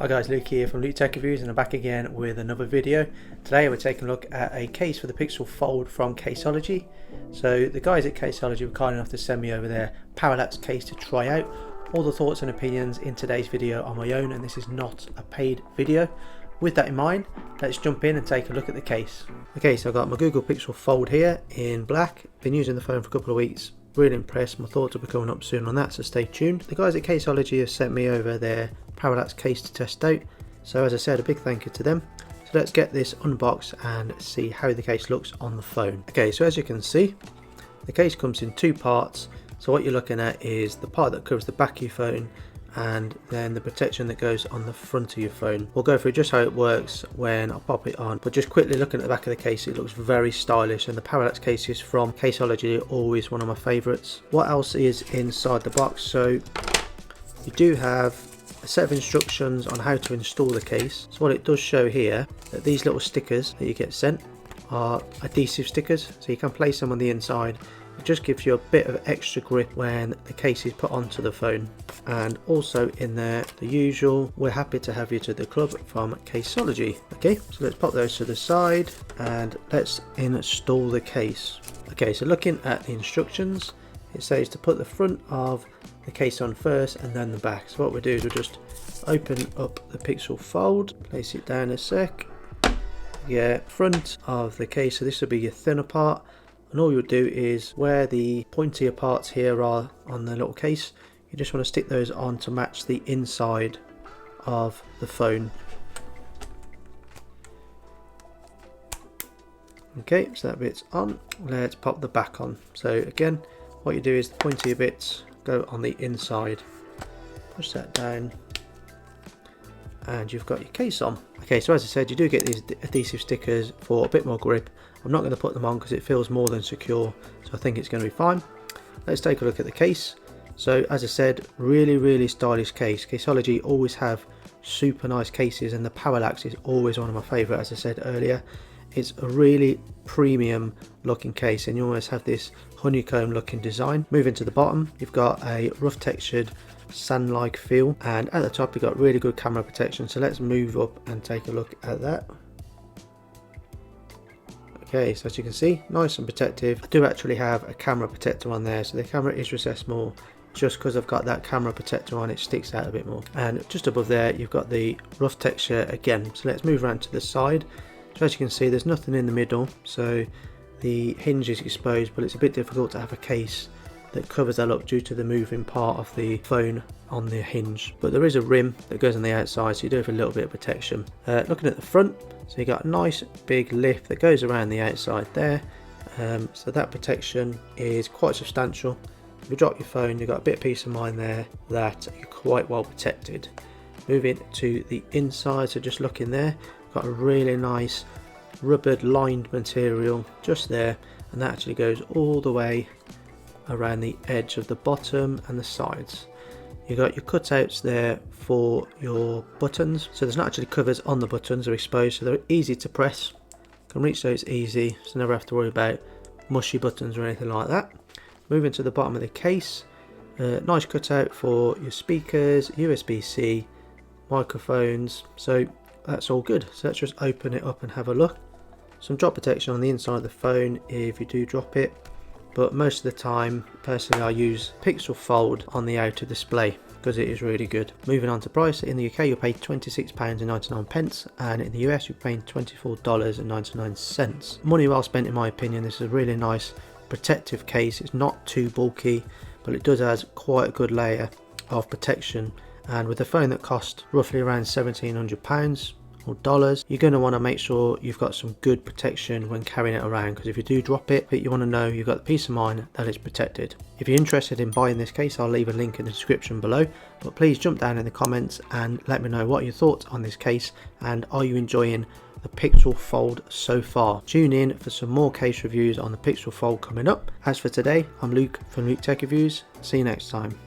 Hi guys, Luke here from Luke Tech Reviews, and I'm back again with another video. Today we're taking a look at a case for the Pixel Fold from Caseology. So the guys at Caseology were kind enough to send me over their Parallax case to try out. All the thoughts and opinions in today's video are my own, and this is not a paid video. With that in mind, let's jump in and take a look at the case. Okay, so I've got my Google Pixel Fold here in black. Been using the phone for a couple of weeks. Really impressed. My thoughts will be coming up soon on that, so stay tuned. The guys at Caseology have sent me over their Parallax case to test out, so as I said, a big thank you to them. So let's get this unboxed and see how the case looks on the phone. Okay, so as you can see, the case comes in two parts. So what you're looking at is the part that covers the back of your phone, and then the protection that goes on the front of your phone. We'll go through just how it works when I pop it on, but just quickly looking at the back of the case, it looks very stylish, and the Parallax cases from Caseology are always one of my favourites. What else is inside the box? So you do have a set of instructions on how to install the case. So what it does show here, that these little stickers that you get sent are adhesive stickers, so you can place them on the inside. It just gives you a bit of extra grip when the case is put onto the phone. And also in there, the usual, we're happy to have you to the club from Caseology. Okay, so let's pop those to the side and let's install the case. Okay, so looking at the instructions, it says to put the front of the case on first and then the back. So what we'll do is we'll just open up the Pixel Fold, place it down a sec. Yeah, front of the case, so this will be your thinner part. And all you'll do is where the pointier parts here are on the little case, you just want to stick those on to match the inside of the phone. Okay, so that bit's on. Let's pop the back on. So again, what you do is the pointier bits go on the inside. Push that down and you've got your case on. Okay, so as I said, you do get these adhesive stickers for a bit more grip. I'm not going to put them on because it feels more than secure, so I think it's going to be fine. Let's take a look at the case. So as I said, really stylish case. Caseology always have super nice cases, and the Parallax is always one of my favourite, as I said earlier. It's a really premium looking case, and you almost have this honeycomb looking design. Moving to the bottom, you've got a rough textured sand-like feel, and at the top you've got really good camera protection. So let's move up and take a look at that. Okay, so as you can see, nice and protective. I do actually have a camera protector on there, so the camera is recessed more. Just because I've got that camera protector on, it sticks out a bit more. And just above there, you've got the rough texture again. So let's move around to the side. So as you can see, there's nothing in the middle, so the hinge is exposed, but it's a bit difficult to have a case that covers that up due to the moving part of the phone on the hinge. But there is a rim that goes on the outside, so you do have a little bit of protection. Looking at the front, so you got a nice big lip that goes around the outside there, so that protection is quite substantial. If you drop your phone, you've got a bit of peace of mind there that you're quite well protected. Moving to the inside, so just look in there, got a really nice rubbered lined material just there, and that actually goes all the way around the edge of the bottom and the sides. You've got your cutouts there for your buttons, so there's not actually covers on the buttons, they're exposed, so they're easy to press. Can reach those easy, so never have to worry about mushy buttons or anything like that. Moving to the bottom of the case, nice cutout for your speakers, USB-C, microphones, so that's all good. So let's just open it up and have a look. Some drop protection on the inside of the phone if you do drop it, but most of the time, personally, I use Pixel Fold on the outer display because it is really good. Moving on to price, in the UK you'll pay £26.99, and in the US you're paying $24.99. Money well spent in my opinion. This is a really nice protective case. It's not too bulky, but it does have quite a good layer of protection, and with a phone that costs roughly around £1,700 or dollars, you're going to want to make sure you've got some good protection when carrying it around, because if you do drop it, you want to know you've got the peace of mind that it's protected. If you're interested in buying this case, I'll leave a link in the description below, but please jump down in the comments and let me know what your thoughts on this case, and are you enjoying the Pixel Fold so far. Tune in for some more case reviews on the Pixel Fold coming up. As for today, I'm Luke from Luke Tech Reviews. See you next time.